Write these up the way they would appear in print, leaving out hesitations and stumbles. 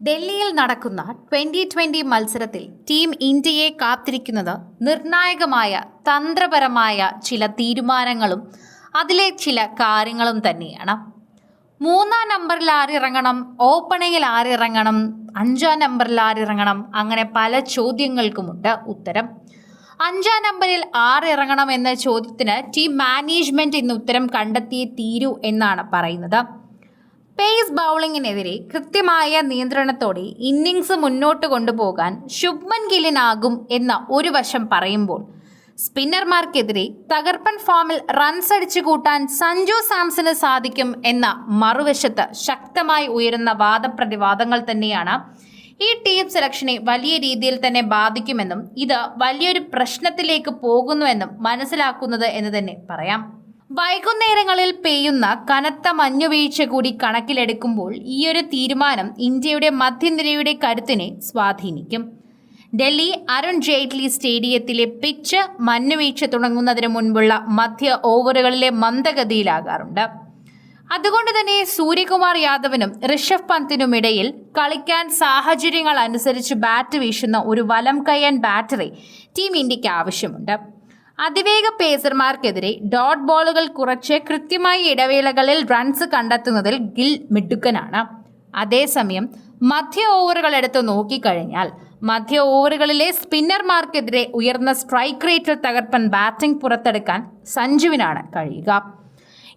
ഡൽഹിയിൽ നടക്കുന്ന 2020 മത്സരത്തിൽ ടീം ഇന്ത്യയെ കാത്തിരിക്കുന്നത് നിർണായകമായ തന്ത്രപരമായ ചില തീരുമാനങ്ങളും അതിലെ ചില കാര്യങ്ങളും തന്നെയാണ്. 3-ാം നമ്പറിൽ ആരിറങ്ങണം, ഓപ്പണിങ്ങിൽ ആരിറങ്ങണം, 5-ാം നമ്പറിൽ ആരിറങ്ങണം, അങ്ങനെ പല ചോദ്യങ്ങൾക്കുമുണ്ട് ഉത്തരം. 5-ാം നമ്പറിൽ ആരിറങ്ങണം എന്ന ചോദ്യത്തിന് ടീം മാനേജ്മെന്റ് ഇന്ന് ഉത്തരം കണ്ടെത്തിയേ തീരൂ എന്നാണ് പറയുന്നത്. പേസ് ബൗളിങ്ങിനെതിരെ കൃത്യമായ നിയന്ത്രണത്തോടെ ഇന്നിംഗ്സ് മുന്നോട്ട് കൊണ്ടുപോകാൻ ശുഭ്മൻ ഗില്ലിനാകും എന്ന ഒരു വശം പറയുമ്പോൾ, സ്പിന്നർമാർക്കെതിരെ തകർപ്പൻ ഫോമിൽ റൺസ് അടിച്ചു കൂട്ടാൻ സഞ്ജു സാംസന് സാധിക്കും എന്ന മറുവശത്ത് ശക്തമായി ഉയരുന്ന വാദപ്രതിവാദങ്ങൾ തന്നെയാണ് ഈ ടീം സെലക്ഷനെ വലിയ രീതിയിൽ തന്നെ ബാധിക്കുമെന്നും ഇത് വലിയൊരു പ്രശ്നത്തിലേക്ക് പോകുന്നുവെന്നും മനസ്സിലാക്കുന്നത് എന്ന് തന്നെ പറയാം. വൈകുന്നേരങ്ങളിൽ പെയ്യുന്ന കനത്ത മഞ്ഞുവീഴ്ച കൂടി കണക്കിലെടുക്കുമ്പോൾ ഈയൊരു തീരുമാനം ഇന്ത്യയുടെ മധ്യനിരയുടെ കരുത്തിനെ സ്വാധീനിക്കും. ഡൽഹി അരുൺ ജെയ്റ്റ്ലി സ്റ്റേഡിയത്തിലെ പിച്ച് മഞ്ഞുവീഴ്ച തുടങ്ങുന്നതിന് മുൻപുള്ള മധ്യ ഓവറുകളിലെ മന്ദഗതിയിലാകാറുണ്ട്. അതുകൊണ്ട് തന്നെ സൂര്യകുമാർ യാദവിനും ഋഷഭ് പന്തിനുമിടയിൽ കളിക്കാൻ സാഹചര്യങ്ങൾ അനുസരിച്ച് ബാറ്റ് വീശുന്ന ഒരു വലം കയ്യൻ ബാറ്ററി ടീം ഇന്ത്യക്ക് ആവശ്യമുണ്ട്. അതിവേഗ പേസർമാർക്കെതിരെ ഡോട്ട് ബോളുകൾ കുറച്ച് കൃത്യമായ ഇടവേളകളിൽ റൺസ് കണ്ടെത്തുന്നതിൽ ഗിൽ മിടുക്കനാണ്. അതേസമയം മധ്യ ഓവറുകൾ എടുത്ത് നോക്കിക്കഴിഞ്ഞാൽ മധ്യ ഓവറുകളിലെ സ്പിന്നർമാർക്കെതിരെ ഉയർന്ന സ്ട്രൈക്ക് റേറ്റിൽ തകർപ്പൻ ബാറ്റിംഗ് പുറത്തെടുക്കാൻ സഞ്ജുവിനാണ് കഴിയുക.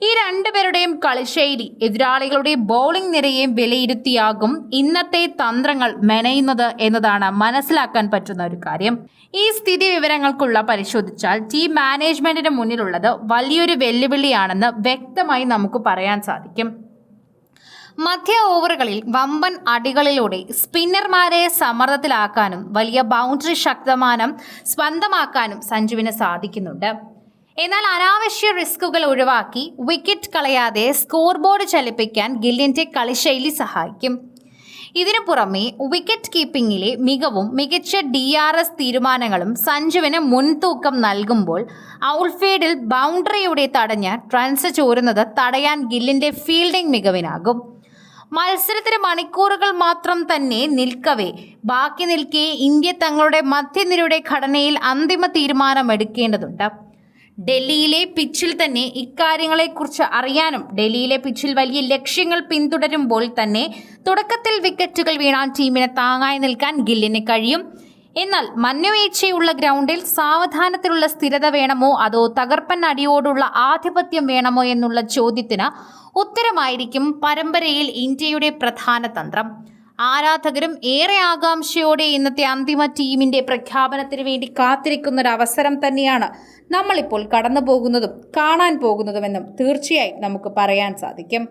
ഈ രണ്ടുപേരുടെയും കളിശൈലി എതിരാളികളുടെ ബൗളിംഗ് നിരയെയും വിലയിരുത്തിയാകും ഇന്നത്തെ തന്ത്രങ്ങൾ മെനയുന്നത് എന്നതാണ് മനസ്സിലാക്കാൻ പറ്റുന്ന ഒരു കാര്യം. ഈ സ്ഥിതി വിവരങ്ങൾക്കുള്ള പരിശോധിച്ചാൽ ടീം മാനേജ്മെന്റിന് മുന്നിലുള്ളത് വലിയൊരു വെല്ലുവിളിയാണെന്ന് വ്യക്തമായി നമുക്ക് പറയാൻ സാധിക്കും. മധ്യ ഓവറുകളിൽ വമ്പൻ അടികളിലൂടെ സ്പിന്നർമാരെ സമ്മർദ്ദത്തിലാക്കാനും വലിയ ബൗണ്ടറി ശക്തമാനം സ്വന്തമാക്കാനും സഞ്ജുവിന് സാധിക്കുന്നുണ്ട്. എന്നാൽ അനാവശ്യ റിസ്കുകൾ ഒഴിവാക്കി വിക്കറ്റ് കളയാതെ സ്കോർ ബോർഡ് ചലിപ്പിക്കാൻ ഗില്ലിന്റെ കളിശൈലി സഹായിക്കും. ഇതിനു പുറമെ വിക്കറ്റ് കീപ്പിംഗിലെ മികവും മികച്ച DRS തീരുമാനങ്ങളും സഞ്ജുവിന് മുൻതൂക്കം നൽകുമ്പോൾ ഔട്ട്ഫീൽഡിൽ ബൗണ്ടറിയുടെ തടഞ്ഞ് റൺസ് ചോരുന്നത് തടയാൻ ഗില്ലിന്റെ ഫീൽഡിംഗ് മികവിനാകും. മത്സരത്തിന് മണിക്കൂറുകൾ മാത്രം തന്നെ നിൽക്കവേ ബാക്കി നിൽക്കെ ഇന്ത്യ തങ്ങളുടെ മധ്യനിരയുടെ ഘടനയിൽ അന്തിമ തീരുമാനമെടുക്കേണ്ടതുണ്ട്. ഡൽഹിയിലെ പിച്ചിൽ തന്നെ ഇക്കാര്യങ്ങളെക്കുറിച്ച് അറിയാനും ഡൽഹിയിലെ പിച്ചിൽ വലിയ ലക്ഷ്യങ്ങൾ പിന്തുടരുമ്പോൾ തന്നെ തുടക്കത്തിൽ വിക്കറ്റുകൾ വീണാൻ ടീമിന് താങ്ങായി നിൽക്കാൻ ഗില്ലിന് കഴിയും. എന്നാൽ മഞ്ഞുവീഴ്ചയുള്ള ഗ്രൗണ്ടിൽ സാവധാനത്തിലുള്ള സ്ഥിരത വേണമോ അതോ തകർപ്പൻ അടിയോടുള്ള ആധിപത്യം വേണമോ എന്നുള്ള ചോദ്യത്തിന് ഉത്തരമായിരിക്കും പരമ്പരയിൽ ഇന്ത്യയുടെ പ്രധാന തന്ത്രം. ആരാധകരും ഏറെ ആകാംക്ഷയോടെ ഇന്നത്തെ അന്തിമ ടീമിന്റെ പ്രഖ്യാപനത്തിന് വേണ്ടി കാത്തിരിക്കുന്ന ഒരു അവസരം തന്നെയാണ് നമ്മളിപ്പോൾ കടന്നു പോകുന്നതും കാണാൻ പോകുന്നതുമെന്നും തീർച്ചയായും നമുക്ക് പറയാൻ സാധിക്കും.